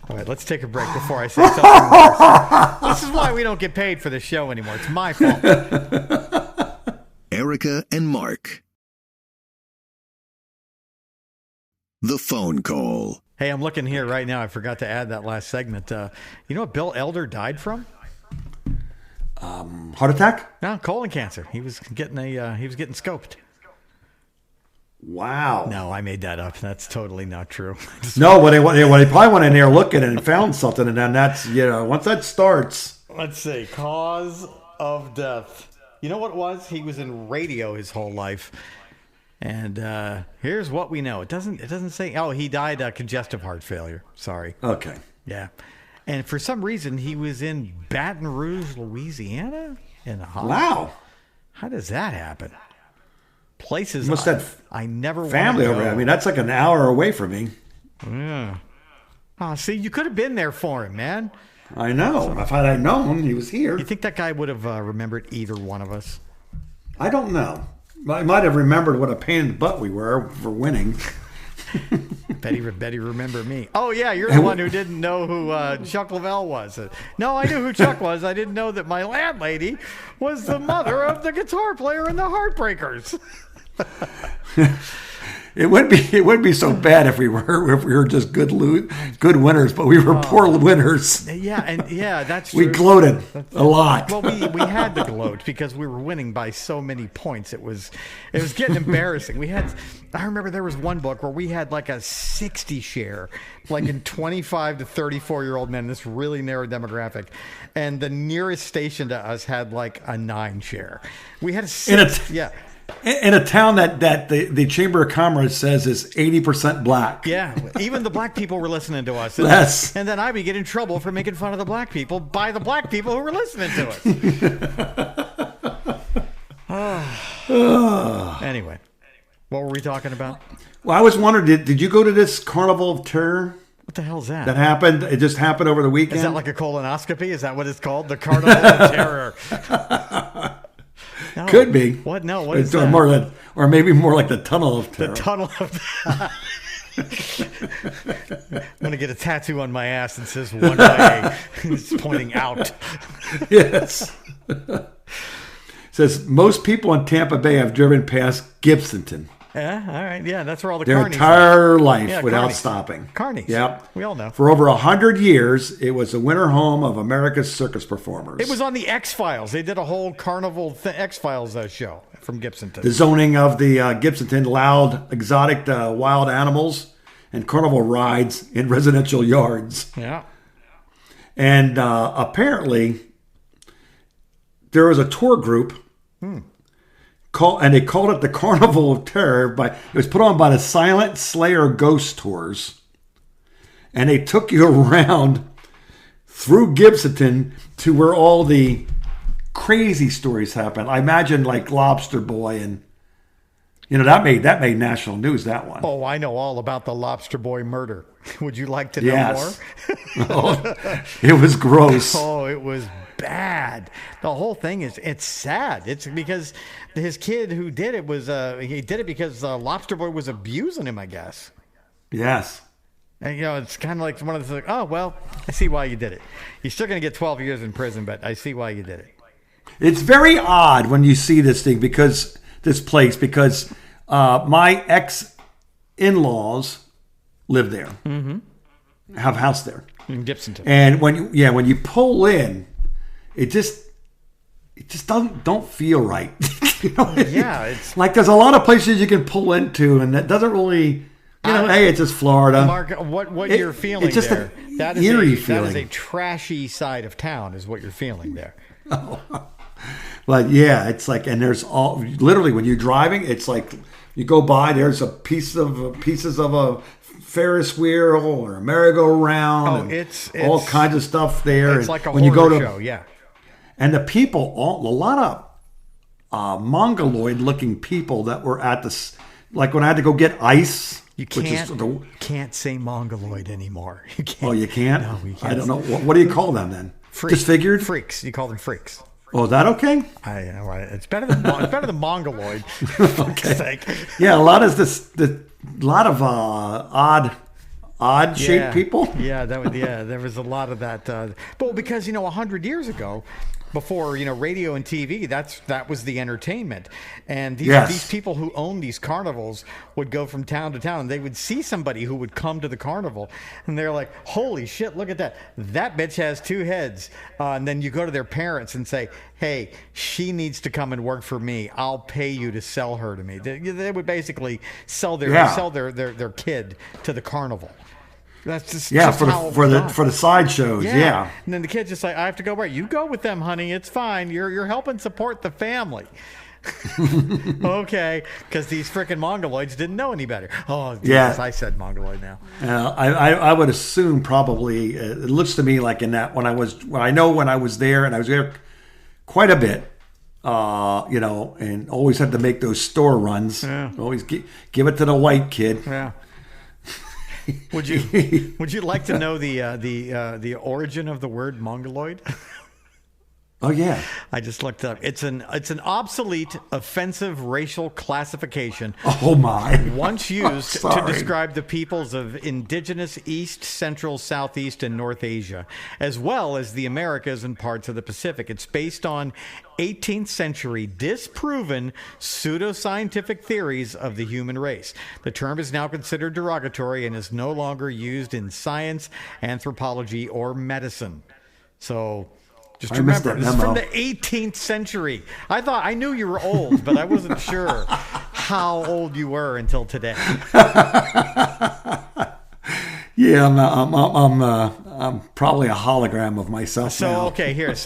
All right, let's take a break before I say something worse. This is why we don't get paid for this show anymore. It's my fault. Erica and Mark. The phone call. Hey, I'm looking here right now. I forgot to add that last segment. You know what Bill Elder died from? Heart attack? No, colon cancer. He was getting scoped. Wow. No, I made that up. That's totally not true. No, but they probably went in there looking and found something, and then that's, once that starts. Let's see. Cause of death. You know what it was? He was in radio his whole life. And here's what we know. It doesn't say. Oh, he died of congestive heart failure. Sorry. Okay. Yeah. And for some reason, he was in Baton Rouge, Louisiana, in a hospital. Wow. How does that happen? Places Must have I never family over there. I mean, that's like an hour away from me. Yeah. Oh, see, you could have been there for him, man. I know. If I had known he was here. You think that guy would have remembered either one of us? I don't know. I might have remembered what a pain in the butt we were for winning. Betty remember me. Oh, yeah, you're the one who didn't know who Chuck Leavell was. No, I knew who Chuck was. I didn't know that my landlady was the mother of the guitar player in the Heartbreakers. It wouldn't be so bad if we were just good winners, but we were poor winners. Yeah, that's true. We gloated a lot. Well, we had to gloat because we were winning by so many points. It was getting embarrassing. I remember there was one book where we had like a 60 share, like in 25 to 34-year-old men, this really narrow demographic, and the nearest station to us had like a 9 share. We had a 6. In a town that the Chamber of Commerce says is 80% black. Yeah, even the black people were listening to us. Yes. And then I would get in trouble for making fun of the black people by the black people who were listening to us. Anyway, what were we talking about? Well, I was wondering, did you go to this Carnival of Terror? What the hell's that? That happened? It just happened over the weekend? Is that like a colonoscopy? Is that what it's called? The Carnival of Terror. No. Could be. What? No, what is that? Or maybe more like the Tunnel of Terror. The Tunnel of I'm going to get a tattoo on my ass that says one way. It's pointing out. Yes. It says, most people in Tampa Bay have driven past Gibsonton. Yeah, all right. Yeah, that's where all the their carnies entire life without carnies. Stopping. Carnies. Yep. We all know. For over 100 years, it was the winter home of America's circus performers. It was on the X-Files. They did a whole Carnival X-Files show from Gibsonton. The zoning of the Gibsonton allowed exotic wild animals and carnival rides in residential yards. Yeah. And apparently, there was a tour group and they called it the Carnival of Terror. It was put on by the Silent Slayer Ghost Tours. And they took you around through Gibsonton to where all the crazy stories happen. I imagine like Lobster Boy and that made national news, that one. Oh, I know all about the Lobster Boy murder. Would you like to know more? Oh, it was gross. Oh, it was bad. The whole thing it's sad. It's because his kid who did it was he did it because Lobster Boy was abusing him, I guess. Yes. And it's kind of like one of the like, oh well, I see why you did it. You're still going to get 12 years in prison, but I see why you did it. It's very odd when you see this thing because my ex-in-laws live there, have a house there in Gibsonton, and when you pull in. It just don't feel right. Yeah, it's like there's a lot of places you can pull into, and that doesn't really, hey, it's just Florida. Mark, what you're feeling it's just there? That is a trashy side of town, is what you're feeling there. But yeah, it's like, and there's literally when you're driving, it's like you go by, there's pieces of a Ferris wheel or a merry-go-round. Oh, it's all kinds of stuff there. It's like a when horror you go to, show, yeah. And the people, a lot of mongoloid-looking people that were at this, like when I had to go get ice. You can't say mongoloid anymore. You can't. Oh, you can't? No, you can't. I don't know. What do you call them then? Disfigured? Freaks. You call them freaks. Oh, is that okay? It's better than mongoloid. Okay. Yeah, a lot of this. lot of odd shaped people. Yeah, there was a lot of that. But because 100 years ago, before radio and TV, that was the entertainment, and these people who owned these carnivals would go from town to town, and they would see somebody who would come to the carnival, and they're like, "Holy shit, look at that bitch has 2 heads," and then you go to their parents and say, "Hey, she needs to come and work for me. I'll pay you to sell her to me." They would basically sell their kid to the carnival. That's just for the sideshows. Yeah, and then the kid's just like, "I have to go where? You go with them, honey. It's fine. You're helping support the family." Okay, because these freaking mongoloids didn't know any better. Oh, Jesus, I said mongoloid now. I would assume probably it looks to me like in that when I was there, and I was there quite a bit. And always had to make those store runs. Yeah. Always give it to the white kid. Yeah. Would you like to know the origin of the word mongoloid? Oh yeah, I just looked up. It's an obsolete, offensive racial classification. Oh my! Once used to describe the peoples of indigenous East, Central, Southeast, and North Asia, as well as the Americas and parts of the Pacific. It's based on 18th century disproven pseudoscientific theories of the human race. The term is now considered derogatory and is no longer used in science, anthropology, or medicine. So. Just remember, this is from the 18th century. I knew you were old, but I wasn't sure how old you were until today. Yeah, I'm probably a hologram of myself now. Okay, here's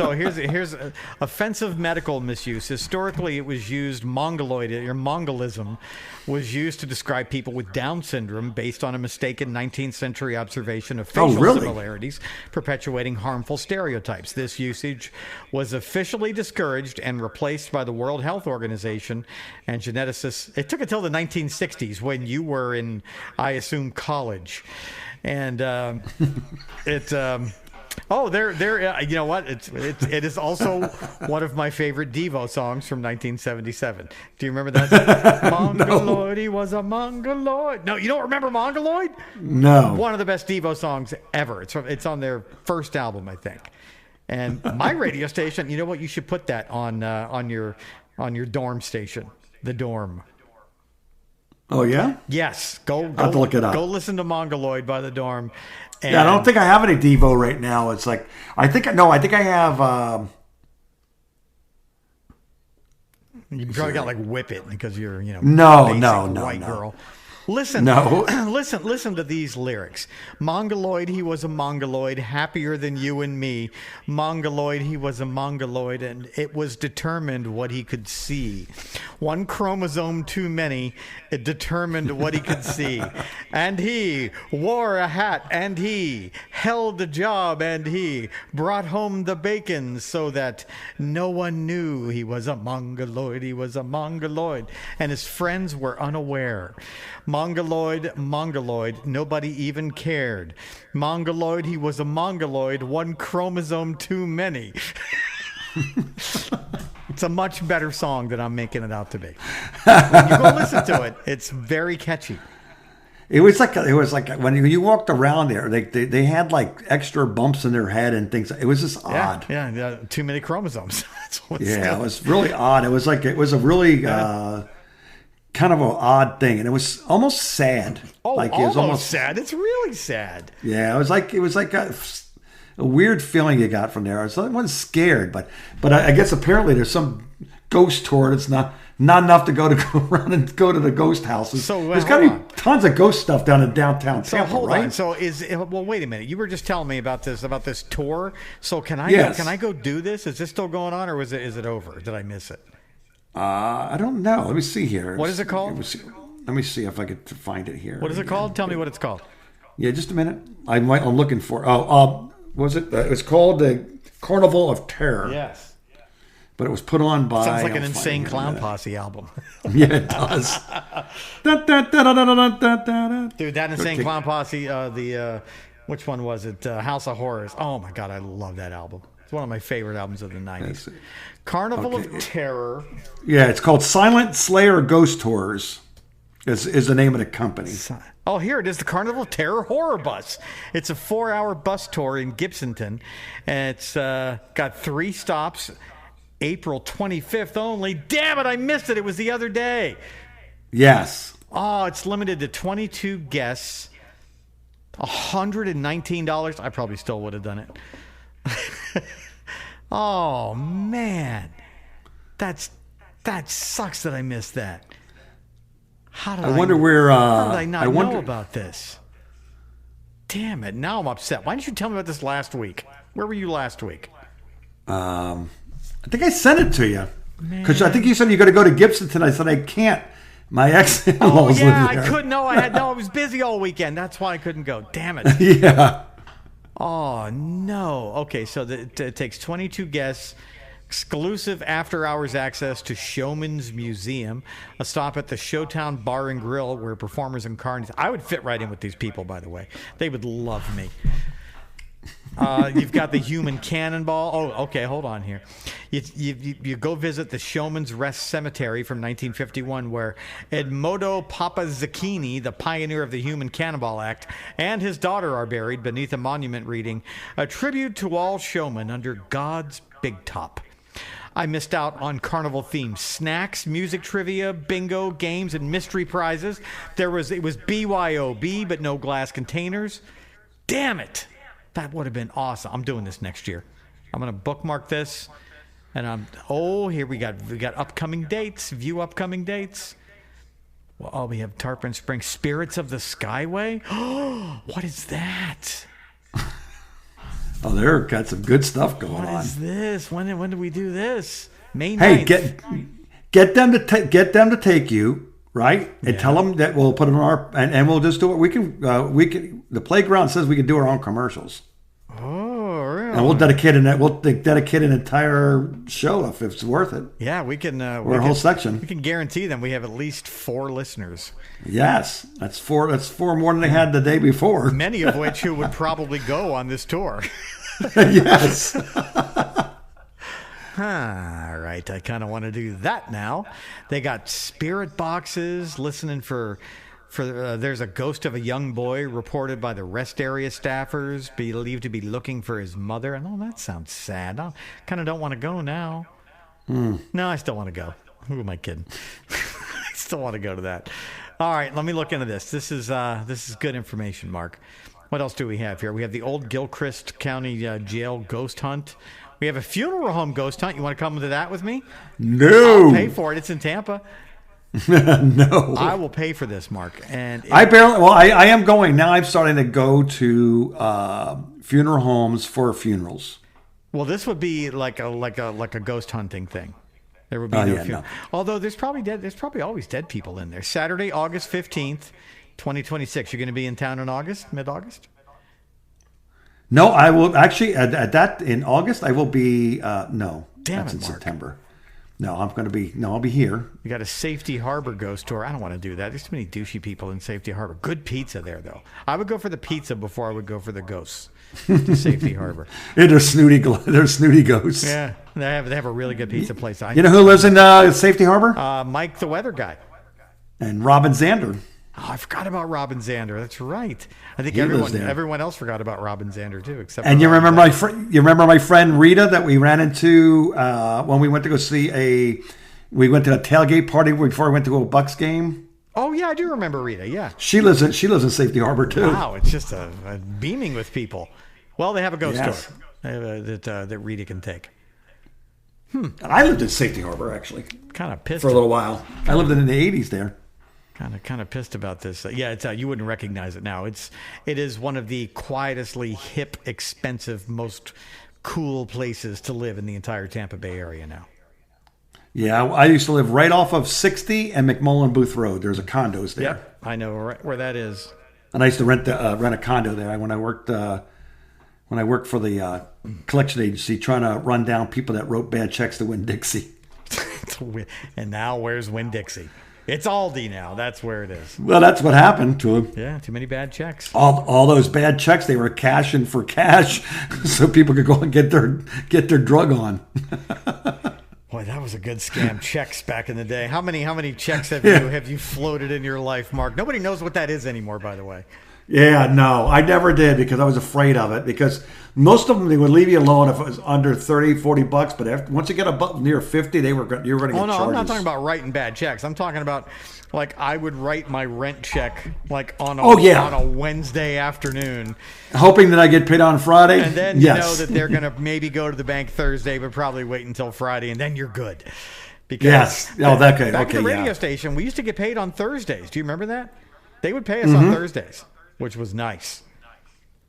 offensive medical misuse. Historically, it was used mongoloid or Mongolism was used to describe people with Down syndrome based on a mistaken 19th century observation of facial similarities, perpetuating harmful stereotypes. This usage was officially discouraged and replaced by the World Health Organization and geneticists. It took until the 1960s when you were in, I assume, college. And you know what? It is also one of my favorite Devo songs from 1977. Do you remember that? Mongoloid, he was a mongoloid. No, you don't remember Mongoloid? No. One of the best Devo songs ever. It's on their first album, I think. And my radio station, you know what? You should put that on your dorm station, the Dorm. Oh yeah? Yes. Go I'll have to look it up. Go listen to Mongoloid by the Dorm. And I don't think I have any Devo right now. It's like I think I have. You probably got like Whip It because you're no white girl. Listen, listen to these lyrics. Mongoloid, he was a mongoloid, happier than you and me. Mongoloid, he was a mongoloid, and it was determined what he could see. One chromosome too many, it determined what he could see. And he wore a hat, and he held a job, and he brought home the bacon so that no one knew he was a mongoloid. He was a mongoloid, and his friends were unaware. Mongoloid, nobody even cared. Mongoloid, he was a mongoloid, one chromosome too many. It's a much better song than I'm making it out to be. When you go listen to it, it's very catchy. It was like when you walked around there, they had like extra bumps in their head and things. It was just odd. Yeah, too many chromosomes. It was really odd. It was a really kind of an odd thing, and it was almost sad. Oh, like, it was almost sad. It's really sad. Yeah, it was like a weird feeling you got from there. I wasn't scared, but I guess apparently there's some ghost tour that's not enough to go around and go to the ghost houses. So there's got to be tons of ghost stuff down in downtown Tampa, hold right? on. So wait a minute. You were just telling me about this tour. So can I go do this? Is this still going on, or is it over? Did I miss it? I don't know. Let me see here. What is it called? Let me see if I could find it here. What is it called? Tell me what it's called. Yeah, just a minute. I'm looking for. Was it? It was called the Carnival of Terror. Yes. But it was put on by. Sounds like an Insane Clown Posse album. Yeah, it does. Dude, that Insane Clown Posse. Which one was it? House of Horrors. Oh my God, I love that album. It's one of my favorite albums of the 90s. Carnival of Terror. Yeah, it's called Silent Slayer Ghost Tours. is the name of the company. Oh, here it is, the Carnival of Terror Horror Bus. It's a 4-hour bus tour in Gibsonton, and it's got 3 stops, April 25th only. Damn it, I missed it. It was the other day. Yes. Oh, it's limited to 22 guests, $119. I probably still would have done it. Oh, man. That sucks that I missed that. How did I wonder where. How did I not know about this? Damn it! Now I'm upset. Why didn't you tell me about this last week? Where were you last week? I think I sent it to you because I think you said you got to go to Gibsonton. I said I can't. My ex-in-laws live there. I couldn't. No, I was busy all weekend. That's why I couldn't go. Damn it. Yeah. Oh no. Okay, so it takes 22 guests. Exclusive after-hours access to Showman's Museum, a stop at the Showtown Bar and Grill where performers and carnies. I would fit right in with these people, by the way. They would love me. You've got the Human Cannonball. Oh, okay, hold on here. You go visit the Showman's Rest Cemetery from 1951, where Edmodo Papazacchini, the pioneer of the Human Cannonball Act, and his daughter are buried beneath a monument reading, "A tribute to all showmen under God's big top." I missed out on carnival-themed snacks, music trivia, bingo, games, and mystery prizes. It was BYOB, but no glass containers. Damn it! That would have been awesome. I'm doing this next year. I'm going to bookmark this, and here we got upcoming dates. View upcoming dates. Well, we have Tarpon Springs Spirits of the Skyway. Oh, what is that? Oh, they've got some good stuff going on. What is this? When do we do this? May 9th. Hey, get them to take you, right? And tell them that we'll put them on and we'll just do it. We can the playground says we can do our own commercials. Oh, really? And we'll dedicate an entire show if it's worth it. Yeah, we can. Or a whole section. We can guarantee them we have at least 4 listeners. Yes, that's 4. That's 4 more than they had the day before. Many of which who would probably go on this tour. Yes. All right, I kind of want to do that now. They got spirit boxes. Listening for there's a ghost of a young boy reported by the rest area staffers, believed to be looking for his mother. And that sounds sad. I kind of don't want to go now. No, I still want to go. Who am I kidding? I still want to go to that. All right, let me look into this. This is good information, Mark. What else do we have here? We have the old Gilchrist County Jail ghost hunt. We have a funeral home ghost hunt. You want to come to that with me? No. I'll pay for it. It's in Tampa. No. I will pay for this, Mark. And I am going now. I'm starting to go to funeral homes for funerals. Well, this would be like a ghost hunting thing. There would be no funeral. No. Although there's probably always dead people in there. Saturday, August 15th, 2026. You're going to be in town in August, mid-August? No, I will actually at that in August. I will be no. Damn that's it, in Mark. September. No, I'm going to be. No, I'll be here. You got a Safety Harbor ghost tour. I don't want to do that. There's too many douchey people in Safety Harbor. Good pizza there, though. I would go for the pizza before I would go for the ghosts. To Safety Harbor. They're snooty ghosts. Yeah, they have a really good pizza place. You know who lives in Safety Harbor? Mike, the weather guy, and Robin Zander. Oh, I forgot about Robin Zander. That's right. I think everyone else forgot about Robin Zander too, except. And you remember my friend Rita that we ran into when we went to go see we went to a tailgate party before we went to a Bucks game. Oh yeah, I do remember Rita. Yeah, she lives in Safety Harbor too. Wow, it's just a beaming with people. Well, they have a ghost tour that Rita can take. I lived in Safety Harbor actually. Kind of pissed for a little while. I lived in the 80s there. Kind of pissed about this. Yeah, it's you wouldn't recognize it now. It is one of the quietestly hip, expensive, most cool places to live in the entire Tampa Bay area now. Yeah, I used to live right off of 60 and McMullen Booth Road. There's a condos there. Yep, I know right where that is. And I used to rent a condo there when I worked for the collection agency, trying to run down people that wrote bad checks to Winn-Dixie. And now where's Winn-Dixie? It's Aldi now. That's where it is. Well, that's what happened to him. Yeah, too many bad checks. All those bad checks, they were cashing for cash so people could go and get their drug on. Boy, that was a good scam. Checks back in the day. How many checks have you floated in your life, Mark? Nobody knows what that is anymore, by the way. Yeah, no, I never did because I was afraid of it. Because most of them, they would leave you alone if it was under $30-$40. But once you get near 50, you were going to get charges. Oh, no, I'm not talking about writing bad checks. I'm talking about, like, I would write my rent check, like, on a Wednesday afternoon. Hoping that I get paid on Friday? And then you know that they're going to maybe go to the bank Thursday, but probably wait until Friday, and then you're good. Because back at the radio station, we used to get paid on Thursdays. Do you remember that? They would pay us on Thursdays, which was nice.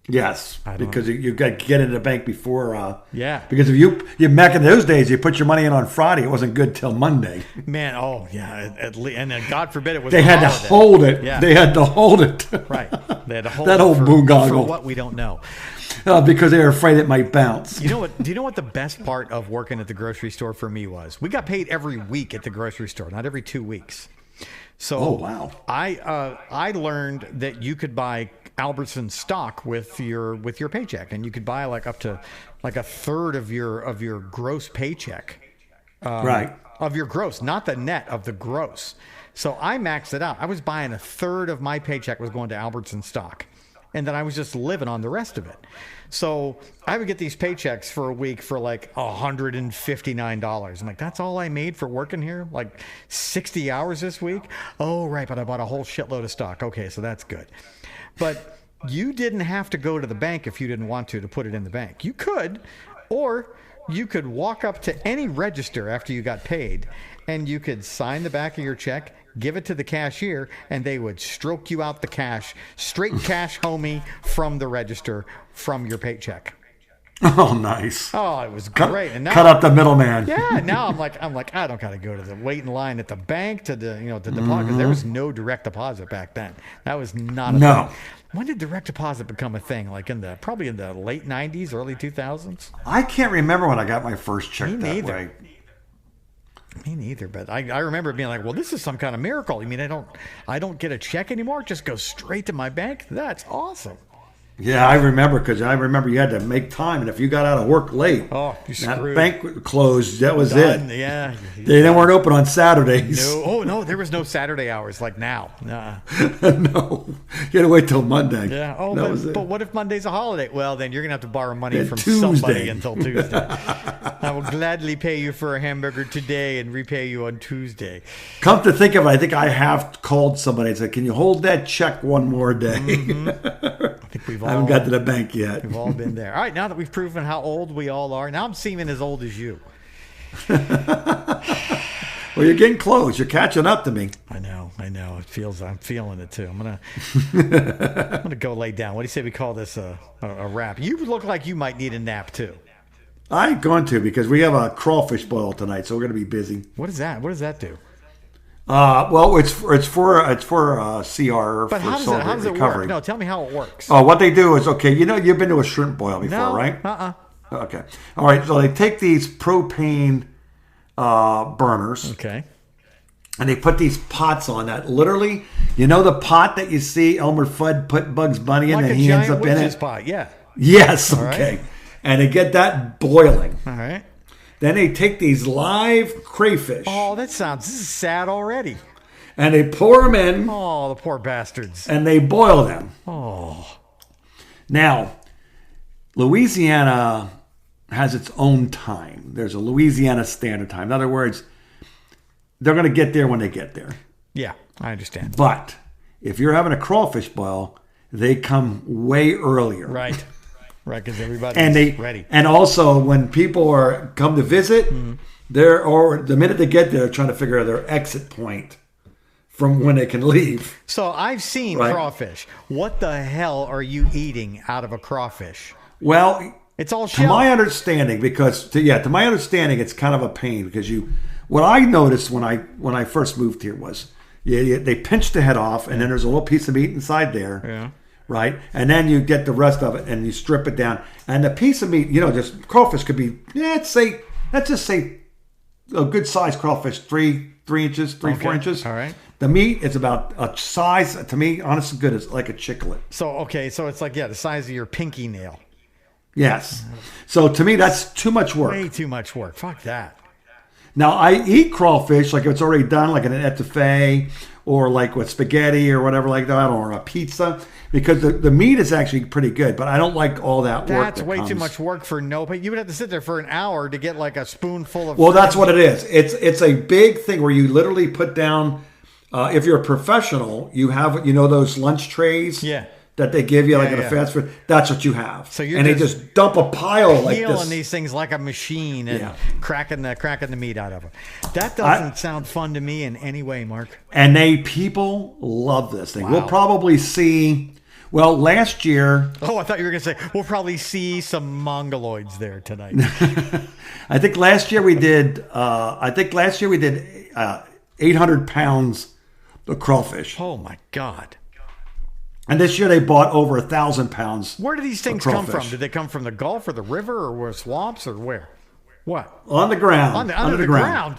Yes, because you got to get into the bank before. Because if you back in those days, you put your money in on Friday. It wasn't good till Monday. Man, at least, and then God forbid it was. They had to hold it. Yeah. They had to hold it. Right. They had to hold that old boondoggle for what we don't know. Because they were afraid it might bounce. You know what? Do you know what the best part of working at the grocery store for me was? We got paid every week at the grocery store, not every 2 weeks. So wow. I learned that you could buy Albertsons stock with your paycheck, and you could buy like up to like a third of your gross paycheck. Right. Of your gross, not the net, of the gross. So I maxed it out. I was buying a third of my paycheck was going to Albertsons stock. And then I was just living on the rest of it. So I would get these paychecks for a week for like $159. I'm like, that's all I made for working here? Like 60 hours this week? Oh, right, but I bought a whole shitload of stock. Okay, so that's good. But you didn't have to go to the bank if you didn't want to put it in the bank. You could, or you could walk up to any register after you got paid, and you could sign the back of your check, give it to the cashier, and they would stroke you out the cash, straight cash homie from the register from your paycheck. Oh, nice. Oh, it was great. And now, cut out the middleman. Yeah. Now I'm like, I don't got to go to the wait in line at the bank to deposit. There was no direct deposit back then. That was not a thing. When did direct deposit become a thing? Like probably in the late 90s, early 2000s? I can't remember when I got my first check that way. Me neither, but I remember being like, well, this is some kind of miracle. You mean I don't get a check anymore? It just goes straight to my bank? That's awesome. Yeah, I remember, because I remember you had to make time, and if you got out of work late, you screwed. That bank closed. That was it. Yeah, they weren't open on Saturdays. No, there was no Saturday hours like now. No, you had to wait till Monday. Yeah. Oh, but what if Monday's a holiday? Well, then you're gonna have to borrow money from somebody until Tuesday. I will gladly pay you for a hamburger today and repay you on Tuesday. Come to think of it, I think I have called somebody and said, "Can you hold that check one more day?" I think I haven't got to the bank yet. We've all been there. All right, now that we've proven how old we all are, now I'm seeming as old as you. Well, you're getting close. You're catching up to me. I know. I'm feeling it too. I'm gonna go lay down. What do you say we call this a wrap? You look like you might need a nap too. I'm going to, because we have a crawfish boil tonight, so we're going to be busy. What is that? What does that do? Well, it's for CR. But how does it work? No, tell me how it works. Oh, what they do is, okay, you've been to a shrimp boil before, right? Okay. All right, so they take these propane burners. Okay. And they put these pots on that. Literally, the pot that you see Elmer Fudd put Bugs Bunny in, like and he ends up in it? Pot, yeah. Yes, All okay. Right. And they get that boiling. All right. Then they take these live crayfish. Oh, this is sad already. And they pour them in. Oh, the poor bastards. And they boil them. Oh. Now, Louisiana has its own time. There's a Louisiana Standard Time. In other words, they're going to get there when they get there. Yeah, I understand. But if you're having a crawfish boil, they come way earlier. Right. Right, because everybody's ready. And also, when people come to visit, the minute they get there, they're trying to figure out their exit point from when they can leave. So I've seen crawfish. What the hell are you eating out of a crawfish? Well, it's all shell. To my understanding, it's kind of a pain, because what I noticed when I first moved here was they pinch the head off, and then there's a little piece of meat inside there. Yeah. Right, and then you get the rest of it, and you strip it down. And the piece of meat, just crawfish could be, let's just say, a good sized crawfish, 3 inches, 4 inches. All right. The meat is about a size, to me, honestly, good as like a chiclet. So it's like the size of your pinky nail. Yes. So to me, that's too much work. Way too much work. Fuck that. Now, I eat crawfish like if it's already done, like in an etouffee or like with spaghetti or whatever like that, or a pizza, because the meat is actually pretty good, but I don't like all that work. That's way too much work for but you would have to sit there for an hour to get like a spoonful of. Well, that's what it is. It's a big thing where you literally put down. If you're a professional, you have those lunch trays. Yeah. That they give you at a fast food. That's what you have. So you're they just dump a pile like this. Peeling these things like a machine and cracking the meat out of them. That doesn't sound fun to me in any way, Mark. And people love this thing. Wow. We'll probably see. Well, last year. Oh, I thought you were going to say we'll probably see some mongoloids there tonight. I think last year we did. 800 pounds of crawfish. Oh my God. And this year they bought over 1,000 pounds. Where do these things come from? Did they come from the Gulf or the river or swamps or where? What? On the ground. Under the ground.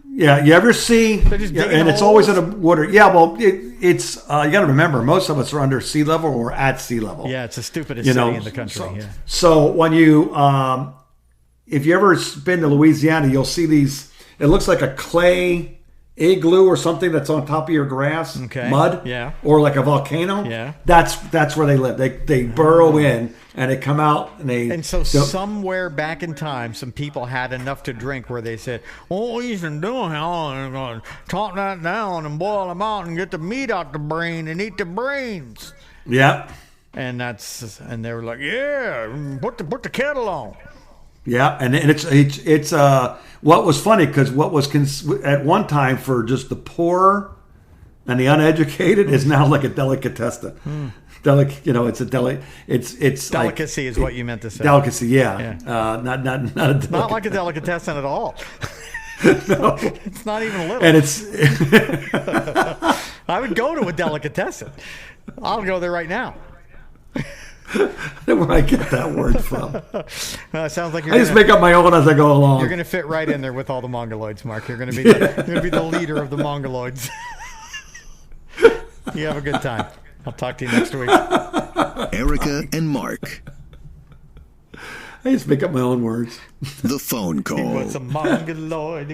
Yeah, you ever see? And it's always in the water. Yeah, well, it's you got to remember, most of us are under sea level or at sea level. Yeah, it's the stupidest city in the country. So when you, if you ever been to Louisiana, you'll see these. It looks like a clay igloo or something that's on top of your grass, mud, or like a volcano. Yeah, that's where they live. They burrow in and they come out and so somewhere back in time, some people had enough to drink where they said, "Oh, you can do it. I'm going to talk that down and boil them out and get the meat out the brain and eat the brains." Yeah, and they were like, "Yeah, put the kettle on." Yeah, and it's what was funny because what was at one time for just the poor and the uneducated is now like a delicatessen. It's a it's delicacy is what you meant to say. Delicacy, yeah. Not a not like a delicatessen at all. No, it's not even a little. And it's I would go to a delicatessen. I'll go there right now. Where I get that word from. It sounds like I just make up my own as I go along. You're going to fit right in there with all the mongoloids, Mark. You're going to be the leader of the mongoloids. You have a good time. I'll talk to you next week. Erica and Mark. I just make up my own words. The phone call. He was a mongoloid.